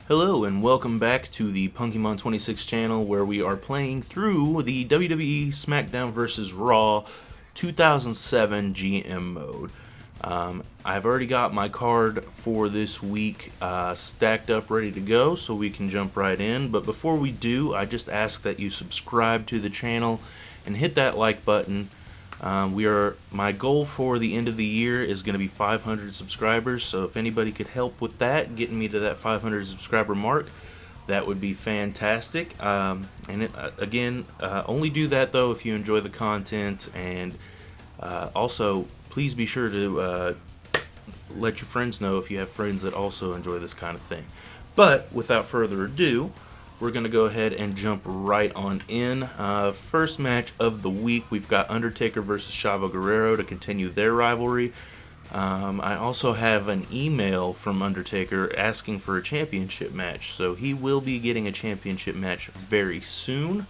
Hello and welcome back to the Punkemon26 channel where we are playing through the WWE Smackdown vs. Raw 2007 GM mode. I've already got my card for this week stacked up ready to go, so we can jump right in. But before we do, I just ask that you subscribe to the channel and hit that like button. My goal for the end of the year is going to be 500 subscribers, so if anybody could help with that, getting me to that 500 subscriber mark, that would be fantastic. Again, only do that though if you enjoy the content, and also please be sure to let your friends know if you have friends that also enjoy this kind of thing. But without further ado, we're going to go ahead and jump right on in. First match of the week, we've got Undertaker versus Chavo Guerrero to continue their rivalry. I also have an email from Undertaker asking for a championship match, so he will be getting a championship match very soon.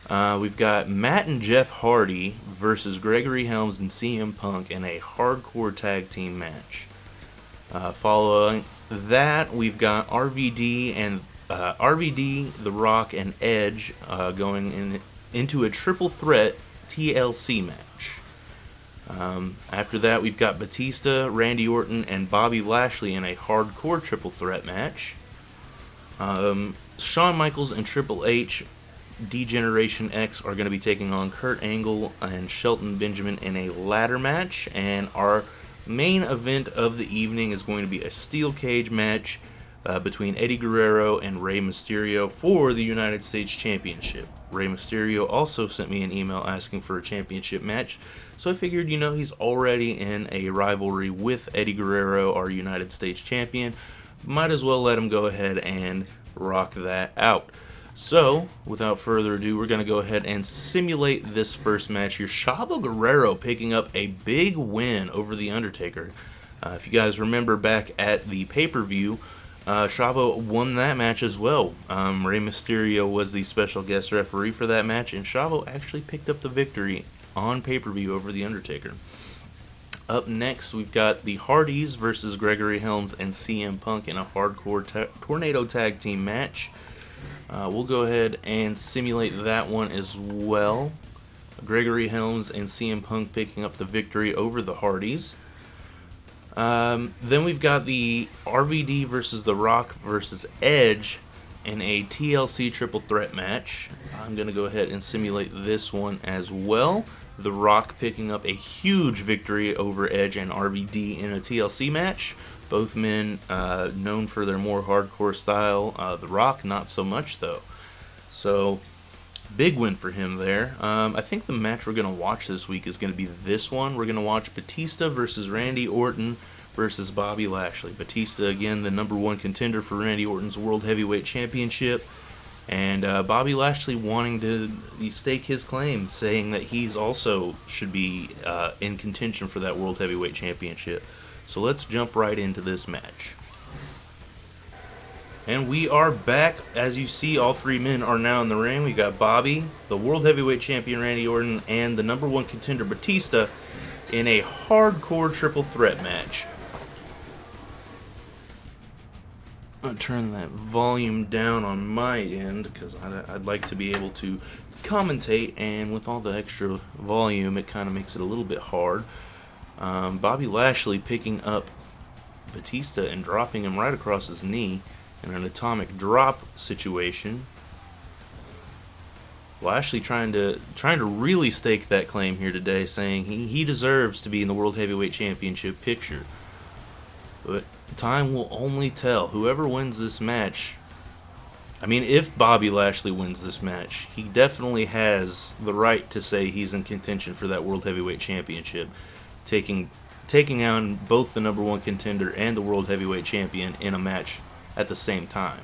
We've got Matt and Jeff Hardy versus Gregory Helms and CM Punk in a hardcore tag team match. Following that, we've got RVD, The Rock, and Edge going into a triple threat TLC match. After that, we've got Batista, Randy Orton, and Bobby Lashley in a hardcore triple threat match. Shawn Michaels and Triple H, D-Generation X, are going to be taking on Kurt Angle and Shelton Benjamin in a ladder match. And our main event of the evening is going to be a steel cage match between Eddie Guerrero and Rey Mysterio for the United States Championship. Rey Mysterio also sent me an email asking for a championship match, so I figured, he's already in a rivalry with Eddie Guerrero, our United States Champion. Might as well let him go ahead and rock that out. So, without further ado, we're going to go ahead and simulate this first match here. Chavo Guerrero picking up a big win over The Undertaker. If you guys remember back at the pay-per-view, Chavo won that match as well. Rey Mysterio was the special guest referee for that match, and Chavo actually picked up the victory on pay-per-view over The Undertaker. Up next, we've got the Hardys versus Gregory Helms and CM Punk in a hardcore tornado tag team match. We'll go ahead and simulate that one as well. Gregory Helms and CM Punk picking up the victory over the Hardys. Then we've got the RVD versus The Rock versus Edge in a TLC triple threat match. I'm going to go ahead and simulate this one as well. The Rock picking up a huge victory over Edge and RVD in a TLC match. Both men known for their more hardcore style. The Rock not so much though. So big win for him there. I think the match we're going to watch this week is going to be this one. We're going to watch Batista versus Randy Orton versus Bobby Lashley. Batista, again, the #1 contender for Randy Orton's World Heavyweight Championship. And Bobby Lashley wanting to stake his claim, saying that he's also should be in contention for that World Heavyweight Championship. So let's jump right into this match. And we are back. As you see, all three men are now in the ring. We got Bobby, the World Heavyweight Champion Randy Orton, and the #1 contender Batista in a hardcore triple threat match. I'm going to turn that volume down on my end because I'd like to be able to commentate, and with all the extra volume it kind of makes it a little bit hard. Bobby Lashley picking up Batista and dropping him right across his knee in an atomic drop situation. Lashley trying to really stake that claim here today, saying he deserves to be in the World Heavyweight Championship picture. But time will only tell. Whoever wins this match, if Bobby Lashley wins this match, he definitely has the right to say he's in contention for that World Heavyweight Championship, taking on both the #1 contender and the World Heavyweight Champion in a match at the same time.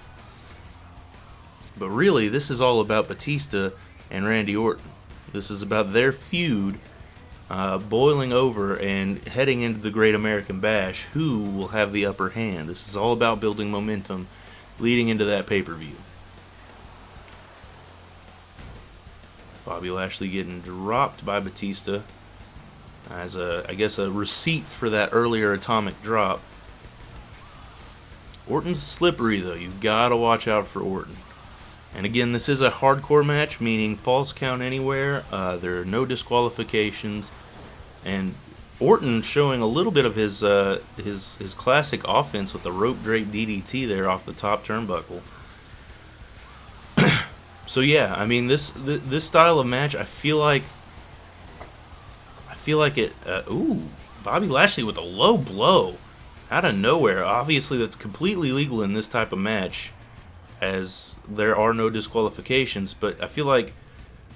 But really, this is all about Batista and Randy Orton. This is about their feud boiling over and heading into the Great American Bash. Who will have the upper hand? This is all about building momentum leading into that pay-per-view. Bobby Lashley getting dropped by Batista as I guess a receipt for that earlier atomic drop. Orton's slippery, though. You gotta watch out for Orton. And again, this is a hardcore match, meaning false count anywhere. There are no disqualifications, and Orton showing a little bit of his classic offense with the rope drape DDT there off the top turnbuckle. So yeah, I mean this style of match, I feel like it. Ooh, Bobby Lashley with a low blow out of nowhere. Obviously, that's completely legal in this type of match, as there are no disqualifications. But I feel like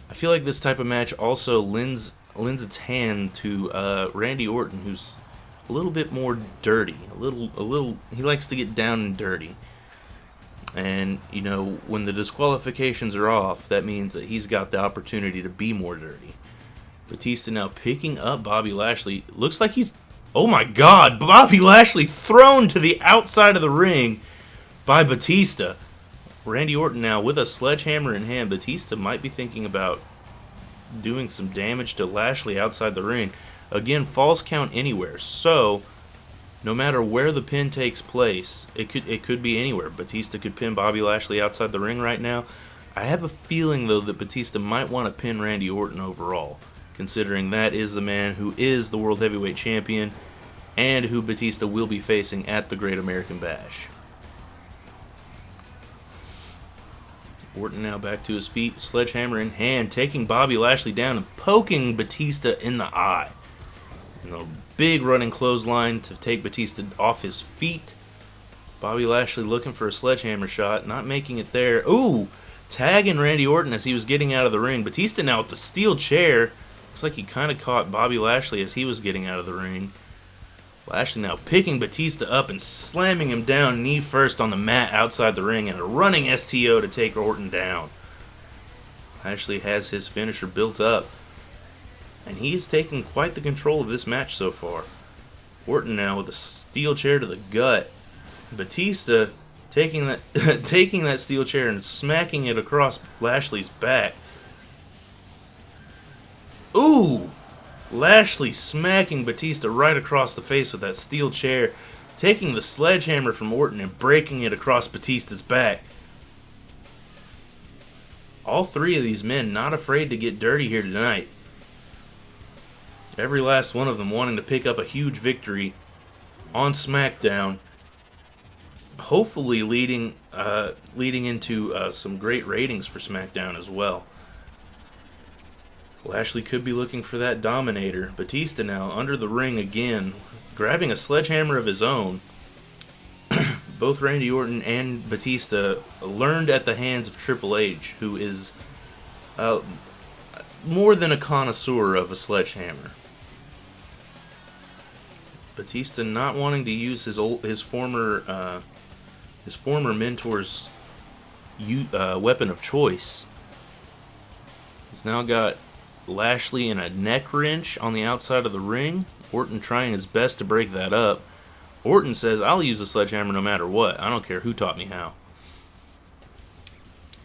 this type of match also lends its hand to Randy Orton, who's a little bit more dirty. A little. He likes to get down and dirty. And you know, when the disqualifications are off, that means that he's got the opportunity to be more dirty. Batista now picking up Bobby Lashley. Looks like he's... Oh my God! Bobby Lashley thrown to the outside of the ring by Batista. Randy Orton now with a sledgehammer in hand. Batista might be thinking about doing some damage to Lashley outside the ring. Again, false count anywhere. So, no matter where the pin takes place, it could be anywhere. Batista could pin Bobby Lashley outside the ring right now. I have a feeling, though, that Batista might want to pin Randy Orton overall, considering that is the man who is the World Heavyweight Champion and who Batista will be facing at the Great American Bash. Orton now back to his feet, sledgehammer in hand, taking Bobby Lashley down and poking Batista in the eye. And a big running clothesline to take Batista off his feet. Bobby Lashley looking for a sledgehammer shot, not making it there. Ooh! Tagging Randy Orton as he was getting out of the ring. Batista now with the steel chair. Looks like he kind of caught Bobby Lashley as he was getting out of the ring. Lashley now picking Batista up and slamming him down knee first on the mat outside the ring, and a running STO to take Orton down. Lashley has his finisher built up, and he's taken quite the control of this match so far. Orton now with a steel chair to the gut. Batista taking that steel chair and smacking it across Lashley's back. Ooh! Lashley smacking Batista right across the face with that steel chair, taking the sledgehammer from Orton and breaking it across Batista's back. All three of these men not afraid to get dirty here tonight. Every last one of them wanting to pick up a huge victory on SmackDown, hopefully leading into some great ratings for SmackDown as well. Lashley could be looking for that Dominator. Batista now under the ring again, grabbing a sledgehammer of his own. Both Randy Orton and Batista learned at the hands of Triple H, who is more than a connoisseur of a sledgehammer. Batista not wanting to use his former mentor's weapon of choice. He's now got Lashley in a neck wrench on the outside of the ring. Orton trying his best to break that up. Orton says, "I'll use the sledgehammer no matter what. I don't care who taught me how."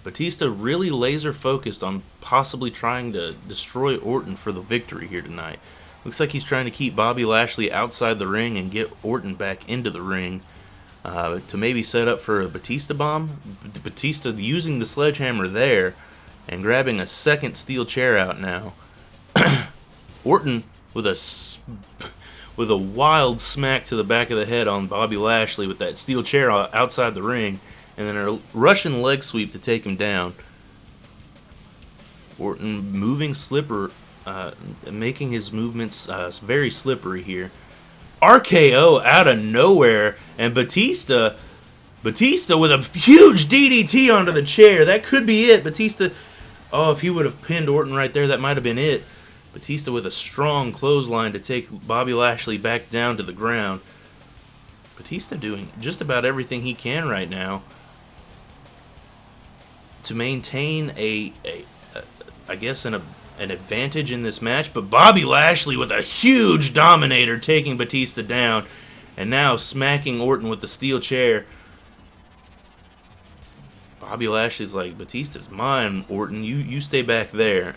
Batista really laser focused on possibly trying to destroy Orton for the victory here tonight. Looks like he's trying to keep Bobby Lashley outside the ring and get Orton back into the ring to maybe set up for a Batista bomb. Batista using the sledgehammer there and grabbing a second steel chair out now. Orton with a wild smack to the back of the head on Bobby Lashley with that steel chair outside the ring, and then a Russian leg sweep to take him down. Orton moving making his movements very slippery here. RKO out of nowhere, and Batista with a huge DDT onto the chair. That could be it. Batista, oh, if he would have pinned Orton right there, that might have been it. Batista with a strong clothesline to take Bobby Lashley back down to the ground. Batista doing just about everything he can right now to maintain I guess an advantage in this match, but Bobby Lashley with a huge Dominator taking Batista down, and now smacking Orton with the steel chair. Bobby Lashley's like, "Batista's mine, Orton. You stay back there."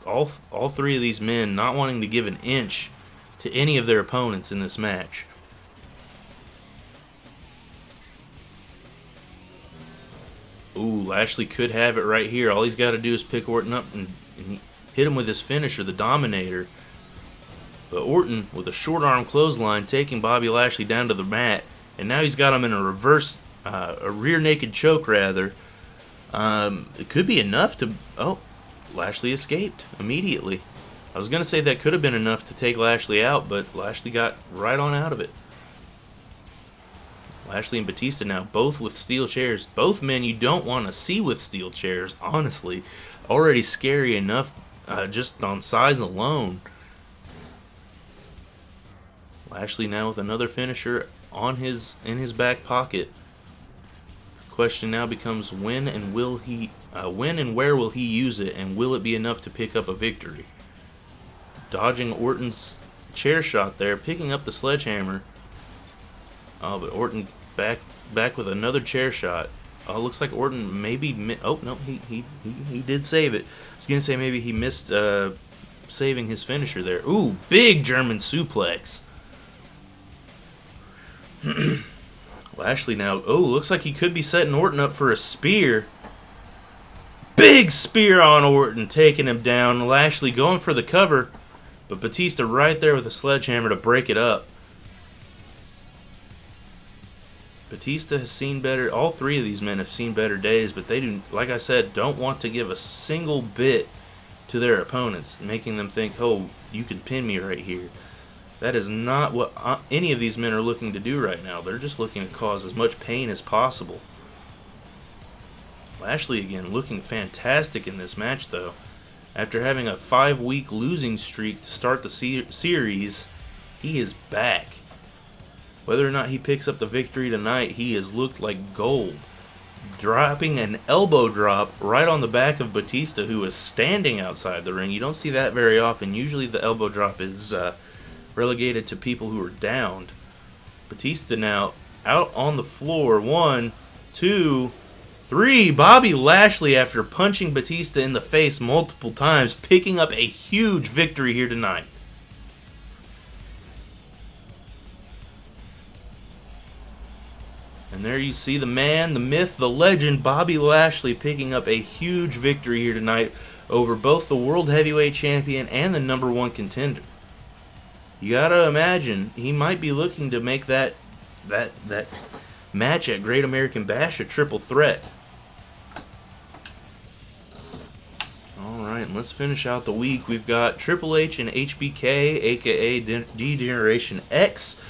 All three of these men not wanting to give an inch to any of their opponents in this match. Ooh, Lashley could have it right here. All he's got to do is pick Orton up and hit him with his finisher, the Dominator. But Orton, with a short arm clothesline, taking Bobby Lashley down to the mat. And now he's got him in a reverse, a rear naked choke, rather. It could be enough to... Oh, Lashley escaped immediately. I was going to say that could have been enough to take Lashley out, but Lashley got right on out of it. Lashley and Batista now, both with steel chairs. Both men you don't want to see with steel chairs, honestly. Already scary enough just on size alone. Lashley now with another finisher in his back pocket. The question now becomes when and where will he use it, and will it be enough to pick up a victory? Dodging Orton's chair shot there, picking up the sledgehammer. Oh, but Orton back with another chair shot. Oh, looks like Orton maybe... Oh, no, he did save it. I was going to say maybe he missed saving his finisher there. Ooh, big German suplex. Lashley now... Oh, looks like he could be setting Orton up for a spear. Big spear on Orton, taking him down. Lashley going for the cover, but Batista right there with a sledgehammer to break it up. Batista has seen better. All three of these men have seen better days, but they do, like I said, don't want to give a single bit to their opponents, making them think, oh, you can pin me right here. That is not what any of these men are looking to do right now. They're just looking to cause as much pain as possible. Lashley again looking fantastic in this match, though. After having a 5-week losing streak to start the series, he is back. Whether or not he picks up the victory tonight, he has looked like gold. Dropping an elbow drop right on the back of Batista, who is standing outside the ring. You don't see that very often. Usually the elbow drop is relegated to people who are downed. Batista now out on the floor. 1, 2, 3. Bobby Lashley, after punching Batista in the face multiple times, picking up a huge victory here tonight. And there you see the man, the myth, the legend, Bobby Lashley picking up a huge victory here tonight over both the World Heavyweight Champion and the #1 contender. You gotta imagine he might be looking to make that match at Great American Bash a triple threat. Alright, let's finish out the week. We've got Triple H and HBK, aka D-Generation X,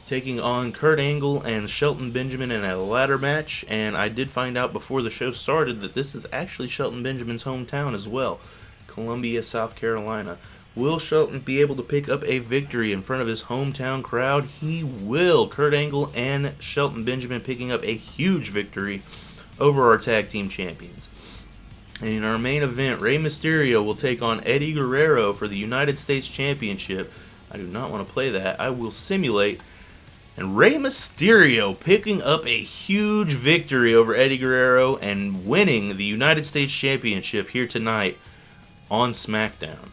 taking on Kurt Angle and Shelton Benjamin in a ladder match. And I did find out before the show started that this is actually Shelton Benjamin's hometown as well, Columbia, South Carolina. Will Shelton be able to pick up a victory in front of his hometown crowd? He will. Kurt Angle and Shelton Benjamin picking up a huge victory over our tag team champions. And in our main event, Rey Mysterio will take on Eddie Guerrero for the United States Championship. I do not want to play that. I will simulate. And Rey Mysterio picking up a huge victory over Eddie Guerrero and winning the United States Championship here tonight on SmackDown.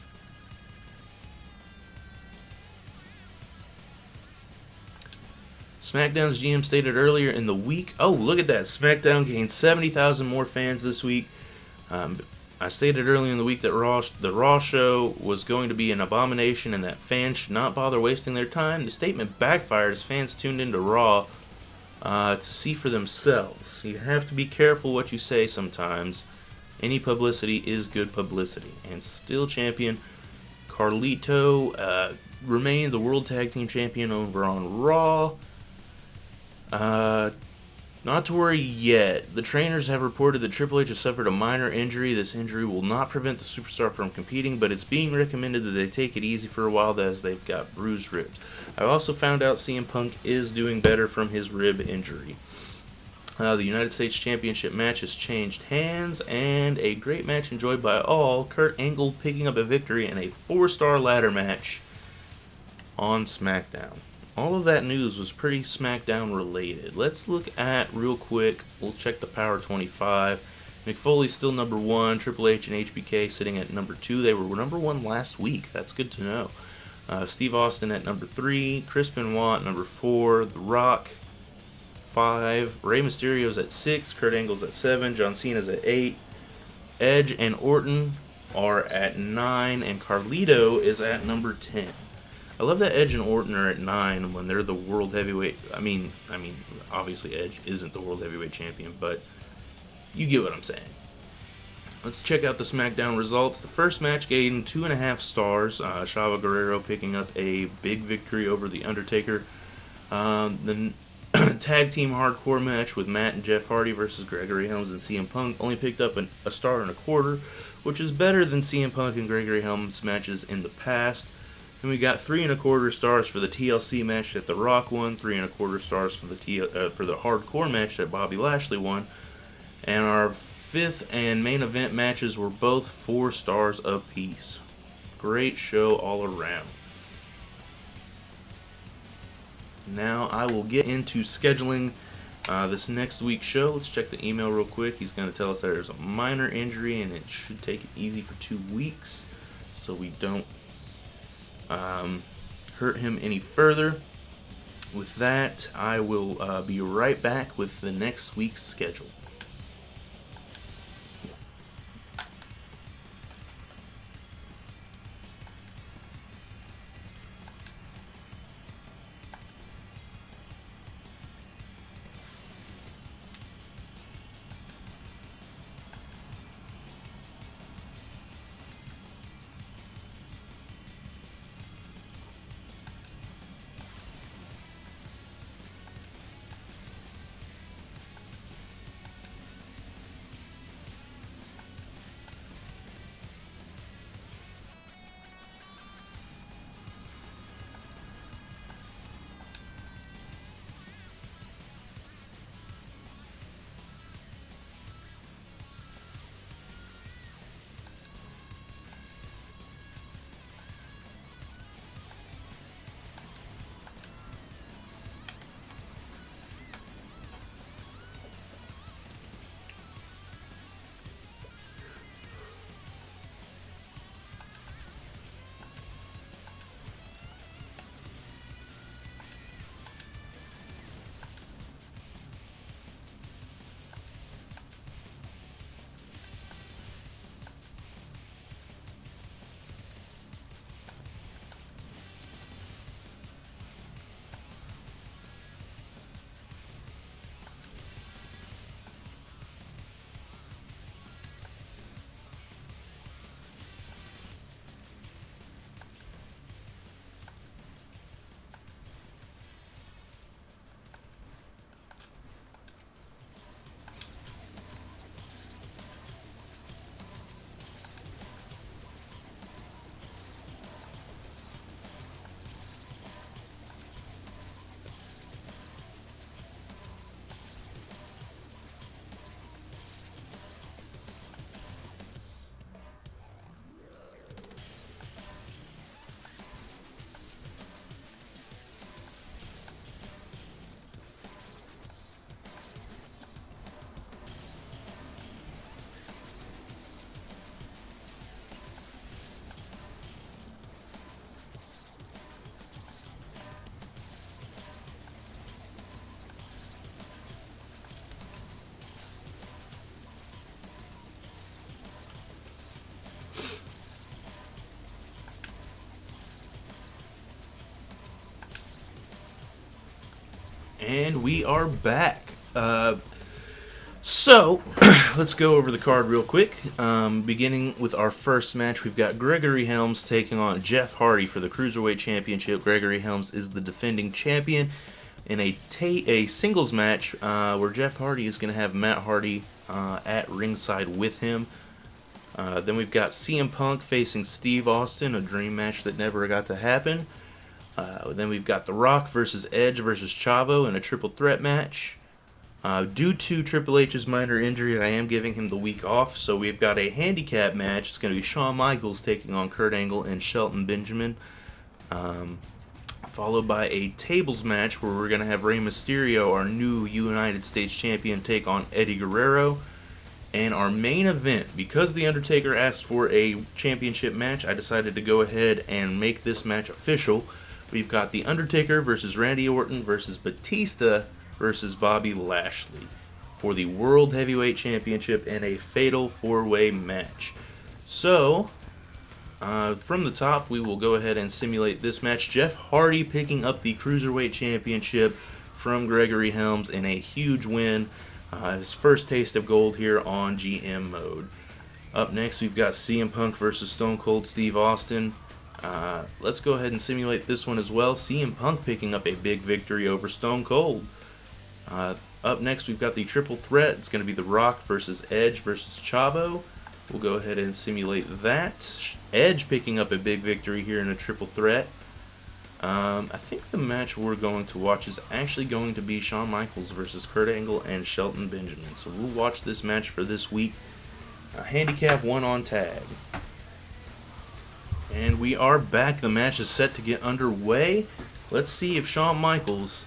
SmackDown's GM stated earlier in the week, oh, look at that, SmackDown gained 70,000 more fans this week. I stated earlier in the week that the Raw show was going to be an abomination and that fans should not bother wasting their time. The statement backfired as fans tuned into Raw to see for themselves. You have to be careful what you say sometimes. Any publicity is good publicity. And still champion Carlito remained the World Tag Team Champion over on Raw. Not to worry yet. The trainers have reported that Triple H has suffered a minor injury. This injury will not prevent the superstar from competing, but it's being recommended that they take it easy for a while as they've got bruised ribs. I also found out CM Punk is doing better from his rib injury. The United States Championship match has changed hands, and a great match enjoyed by all. Kurt Angle picking up a victory in a 4-star ladder match on SmackDown. All of that news was pretty SmackDown related. Let's look at, real quick, we'll check the Power 25. Mick Foley's still #1. Triple H and HBK sitting at #2. They were #1 last week. That's good to know. Steve Austin at #3. Chris Benoit at #4. The Rock 5, Rey Mysterio's at 6, Kurt Angle's at 7, John Cena's at 8, Edge and Orton are at 9, and Carlito is at number 10. I love that Edge and Orton are at 9 when they're the world heavyweight. I mean, obviously Edge isn't the world heavyweight champion, but you get what I'm saying. Let's check out the SmackDown results. The first match gained 2.5 stars. Chavo Guerrero picking up a big victory over The Undertaker. The tag team hardcore match with Matt and Jeff Hardy versus Gregory Helms and CM Punk only picked up a star and a quarter, which is better than CM Punk and Gregory Helms matches in the past. And we got 3.25 stars for the TLC match that The Rock won, 3.25 stars for the hardcore match that Bobby Lashley won, and our 5th and main event matches were both 4 stars apiece. Great show all around. Now I will get into scheduling this next week's show. Let's check the email real quick. He's going to tell us that there's a minor injury and it should take it easy for 2 weeks so we don't hurt him any further. With that, I will be right back with the next week's schedule. And we are back. So, let's go over the card real quick. Beginning with our first match, we've got Gregory Helms taking on Jeff Hardy for the Cruiserweight Championship. Gregory Helms is the defending champion in a singles match where Jeff Hardy is going to have Matt Hardy at ringside with him. Then we've got CM Punk facing Steve Austin, a dream match that never got to happen. Then we've got The Rock versus Edge versus Chavo in a triple threat match. Due to Triple H's minor injury, I am giving him the week off, so we've got a handicap match. It's going to be Shawn Michaels taking on Kurt Angle and Shelton Benjamin. Followed by a tables match where we're going to have Rey Mysterio, our new United States Champion, take on Eddie Guerrero. And our main event, because The Undertaker asked for a championship match, I decided to go ahead and make this match official. We've got The Undertaker versus Randy Orton versus Batista versus Bobby Lashley for the World Heavyweight Championship in a fatal 4-way match. So, from the top, we will go ahead and simulate this match. Jeff Hardy picking up the Cruiserweight Championship from Gregory Helms in a huge win. His first taste of gold here on GM mode. Up next, we've got CM Punk versus Stone Cold Steve Austin. Let's go ahead and simulate this one as well. CM Punk picking up a big victory over Stone Cold. Up next, we've got the triple threat. It's going to be The Rock versus Edge versus Chavo. We'll go ahead and simulate that. Edge picking up a big victory here in a triple threat. I think the match we're going to watch is actually going to be Shawn Michaels versus Kurt Angle and Shelton Benjamin. So we'll watch this match for this week. Handicap 1 on tag. And we are back. The match is set to get underway. Let's see if Shawn Michaels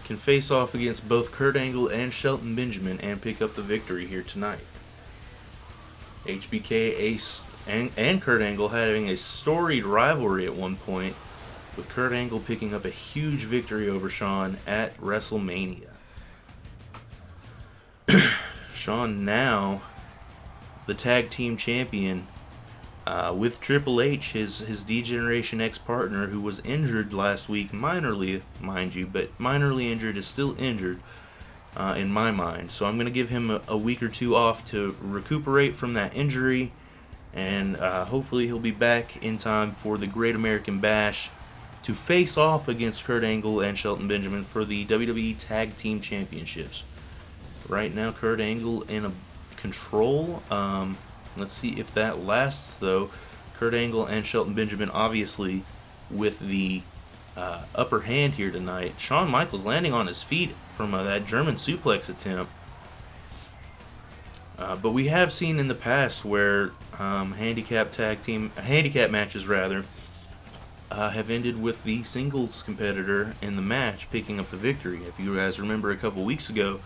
can face off against both Kurt Angle and Shelton Benjamin and pick up the victory here tonight. HBK Ace and Kurt Angle having a storied rivalry at one point, with Kurt Angle picking up a huge victory over Shawn at WrestleMania. Shawn now the tag team champion with Triple H, his D-Generation ex-partner, who was injured last week, minorly, mind you, but minorly injured, is still injured in my mind. So I'm going to give him a week or two off to recuperate from that injury, and hopefully he'll be back in time for the Great American Bash to face off against Kurt Angle and Shelton Benjamin for the WWE Tag Team Championships. Right now, Kurt Angle in a control. Let's see if that lasts, though. Kurt Angle and Shelton Benjamin, obviously, with the upper hand here tonight. Shawn Michaels landing on his feet from that German suplex attempt. But we have seen in the past where handicap matches, rather, have ended with the singles competitor in the match picking up the victory. If you guys remember, a couple weeks ago,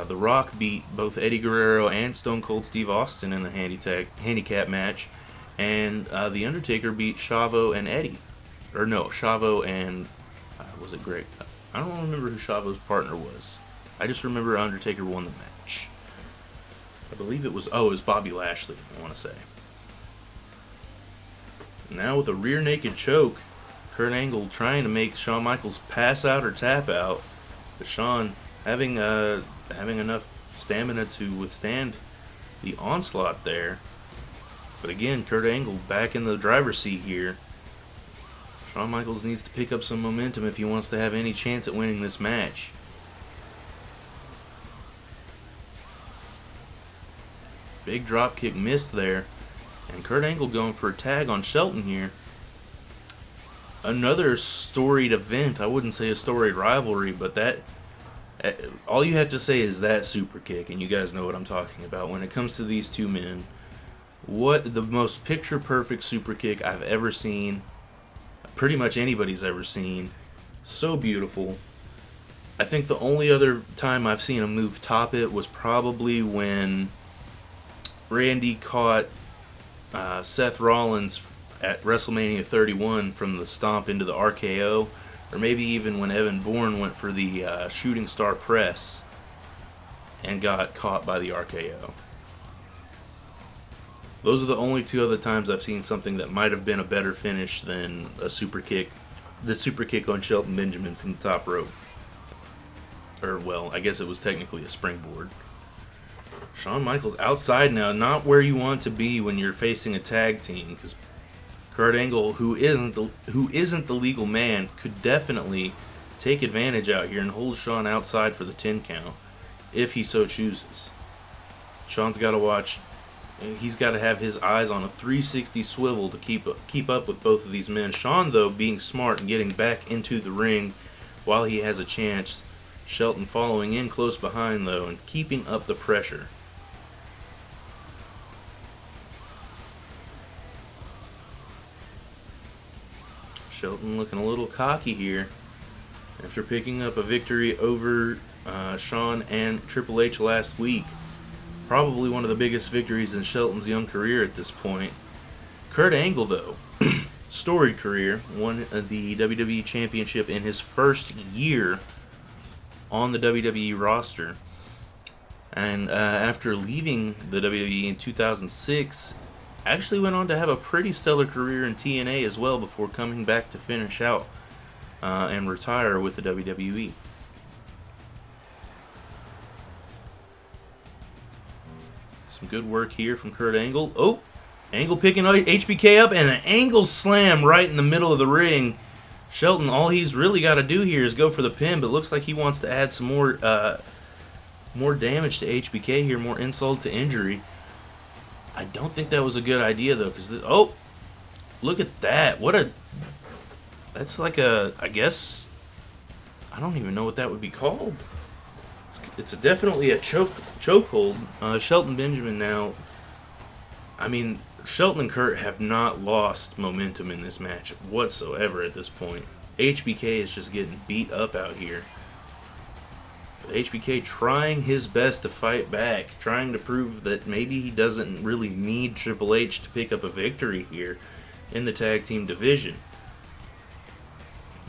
The Rock beat both Eddie Guerrero and Stone Cold Steve Austin in the handicap match, and The Undertaker beat Chavo and Eddie. Or no, Chavo and... was it Greg? I don't remember who Chavo's partner was. I just remember Undertaker won the match. I believe it was... Oh, it was Bobby Lashley, I want to say. Now with a rear naked choke, Kurt Angle trying to make Shawn Michaels pass out or tap out, but Shawn having enough stamina to withstand the onslaught there. But again, Kurt Angle back in the driver's seat here. Shawn Michaels needs to pick up some momentum if he wants to have any chance at winning this match. Big drop kick missed there. And Kurt Angle going for a tag on Shelton here. Another storied event. I wouldn't say a storied rivalry, but that... all you have to say is that super kick, and you guys know what I'm talking about. When it comes to these two men, what the most picture-perfect super kick I've ever seen. Pretty much anybody's ever seen. So beautiful. I think the only other time I've seen a move top it was probably when Randy caught Seth Rollins at WrestleMania 31 from the stomp into the RKO, or maybe even when Evan Bourne went for the shooting star press and got caught by the RKO. Those are the only two other times I've seen something that might have been a better finish than a super kick, the super kick on Shelton Benjamin from the top rope. Or, well, I guess it was technically a springboard. Shawn Michaels outside now, not where you want to be when you're facing a tag team, because Kurt Angle, who isn't the legal man, could definitely take advantage out here and hold Shawn outside for the 10 count, if he so chooses. Shawn's got to watch. He's got to have his eyes on a 360 swivel to keep up with both of these men. Shawn, though, being smart and getting back into the ring while he has a chance. Shelton following in close behind, though, and keeping up the pressure. Shelton looking a little cocky here after picking up a victory over Shawn and Triple H last week. Probably one of the biggest victories in Shelton's young career at this point. Kurt Angle, though, storied career, won the WWE Championship in his first year on the WWE roster. And after leaving the WWE in 2006, actually went on to have a pretty stellar career in TNA as well before coming back to finish out and retire with the WWE. Some good work here from Kurt Angle. Oh, Angle picking HBK up, and an Angle slam right in the middle of the ring. Shelton, all he's really got to do here is go for the pin, but looks like he wants to add some more damage to HBK here, more insult to injury. I don't think that was a good idea, though, because... Oh! Look at that. What a... That's like a... I guess... I don't even know what that would be called. It's definitely a chokehold. Shelton Benjamin now... I mean, Shelton and Kurt have not lost momentum in this match whatsoever at this point. HBK is just getting beat up out here. HBK trying his best to fight back, trying to prove that maybe he doesn't really need Triple H to pick up a victory here in the tag team division.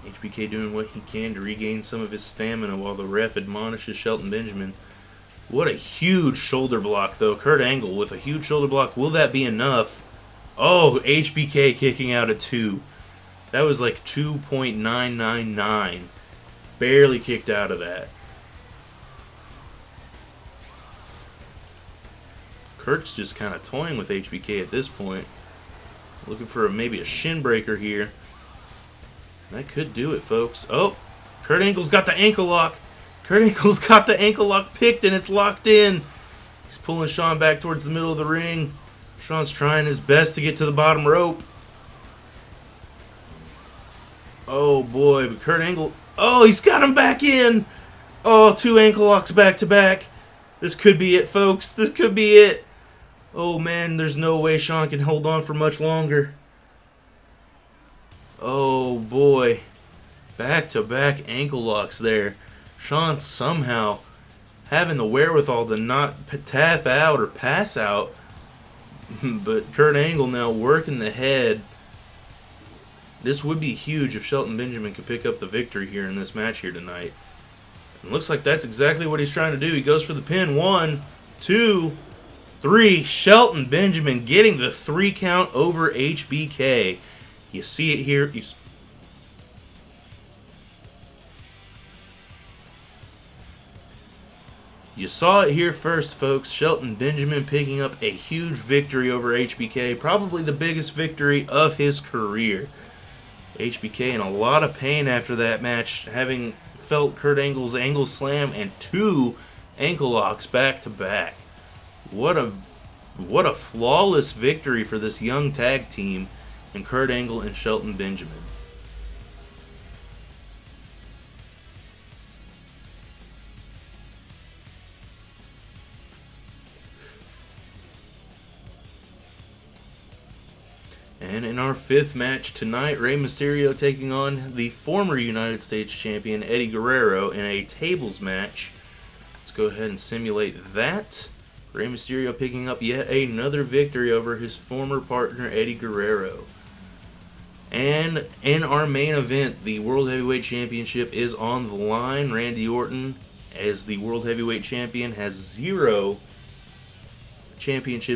HBK doing what he can to regain some of his stamina while the ref admonishes Shelton Benjamin. What a huge shoulder block, though. Kurt Angle with a huge shoulder block. Will that be enough? Oh, HBK kicking out at 2. That was like 2.999. Barely kicked out of that. Kurt's just kind of toying with HBK at this point. Looking for maybe a shin breaker here. That could do it, folks. Oh, Kurt Angle's got the ankle lock. Kurt Angle's got the ankle lock picked, and it's locked in. He's pulling Shawn back towards the middle of the ring. Shawn's trying his best to get to the bottom rope. Oh, boy. But Kurt Angle... Oh, he's got him back in. Oh, 2 ankle locks back to back. This could be it, folks. This could be it. Oh, man, there's no way Shawn can hold on for much longer. Oh, boy. Back-to-back ankle locks there. Shawn somehow having the wherewithal to not tap out or pass out. But Kurt Angle now working the head. This would be huge if Shelton Benjamin could pick up the victory here in this match here tonight. It looks like that's exactly what he's trying to do. He goes for the pin. 1, 2, 3. Shelton Benjamin getting the 3 count over HBK. You see it here. You saw it here first, folks. Shelton Benjamin picking up a huge victory over HBK. Probably the biggest victory of his career. HBK in a lot of pain after that match, having felt Kurt Angle's angle slam and 2 ankle locks back to back. What a flawless victory for this young tag team and Kurt Angle and Shelton Benjamin. And in our 5th match tonight, Rey Mysterio taking on the former United States Champion Eddie Guerrero in a tables match. Let's go ahead and simulate that. Rey Mysterio picking up yet another victory over his former partner Eddie Guerrero. And in our main event, the World Heavyweight Championship is on the line. Randy Orton, as the World Heavyweight Champion, has 0 champion's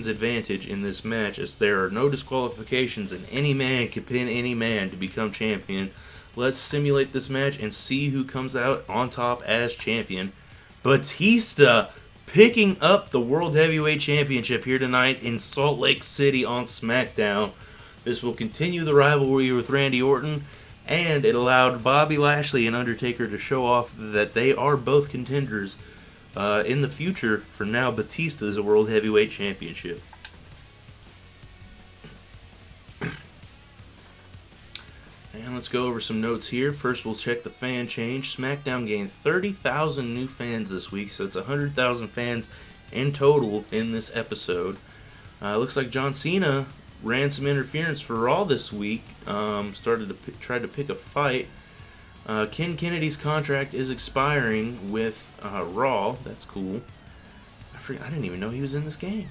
advantage in this match, as there are no disqualifications and any man can pin any man to become champion. Let's simulate this match and see who comes out on top as champion. Batista picking up the World Heavyweight Championship here tonight in Salt Lake City on SmackDown. This will continue the rivalry with Randy Orton, and it allowed Bobby Lashley and Undertaker to show off that they are both contenders in the future for now Batista's World Heavyweight Championship. And let's go over some notes here. First, we'll check the fan change. SmackDown gained 30,000 new fans this week, so it's 100,000 fans in total in this episode. Looks like John Cena ran some interference for Raw this week. Started to try to pick a fight. Ken Kennedy's contract is expiring with Raw. That's cool. I didn't even know he was in this game.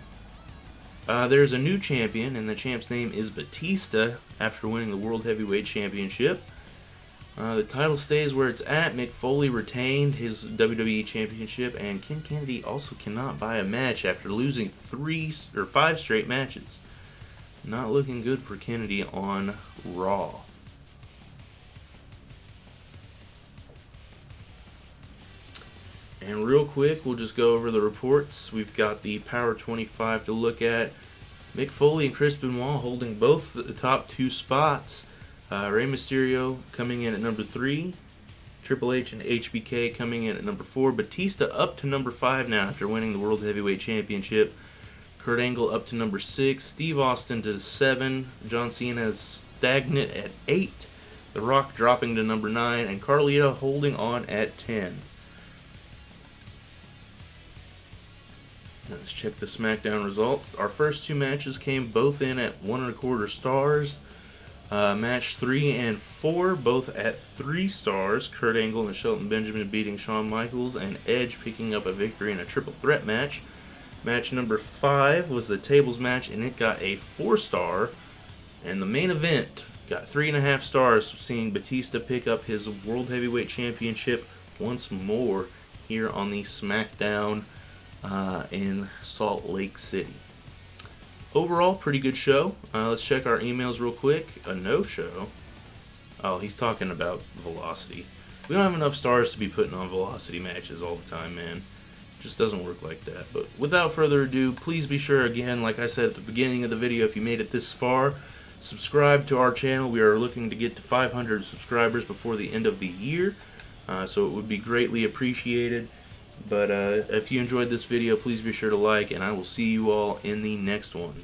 There's a new champion, and the champ's name is Batista after winning the World Heavyweight Championship. The title stays where it's at. Mick Foley retained his WWE Championship, and Ken Kennedy also cannot buy a match after losing 5 straight matches. Not looking good for Kennedy on Raw. And real quick, we'll just go over the reports. We've got the Power 25 to look at. Mick Foley and Chris Benoit holding both the top 2 spots. Rey Mysterio coming in at number 3. Triple H and HBK coming in at number 4. Batista up to number 5 now after winning the World Heavyweight Championship. Kurt Angle up to number 6. Steve Austin to 7. John Cena is stagnant at 8. The Rock dropping to number 9. And Carlito holding on at 10. Let's check the SmackDown results. Our first 2 matches came both in at 1¼ stars. Match 3 and 4 both at 3 stars. Kurt Angle and Shelton Benjamin beating Shawn Michaels, and Edge picking up a victory in a triple threat match. Match number 5 was the tables match, and it got a 4-star. And the main event got 3.5 stars, seeing Batista pick up his World Heavyweight Championship once more here on the SmackDown in Salt Lake City. Overall, pretty good show. Let's check our emails real quick. A no-show. Oh, he's talking about Velocity. We don't have enough stars to be putting on Velocity matches all the time, man. Just doesn't work like that. But without further ado, please be sure, again, like I said at the beginning of the video, if you made it this far, subscribe to our channel. We are looking to get to 500 subscribers before the end of the year, so it would be greatly appreciated. But if you enjoyed this video, please be sure to like, and I will see you all in the next one.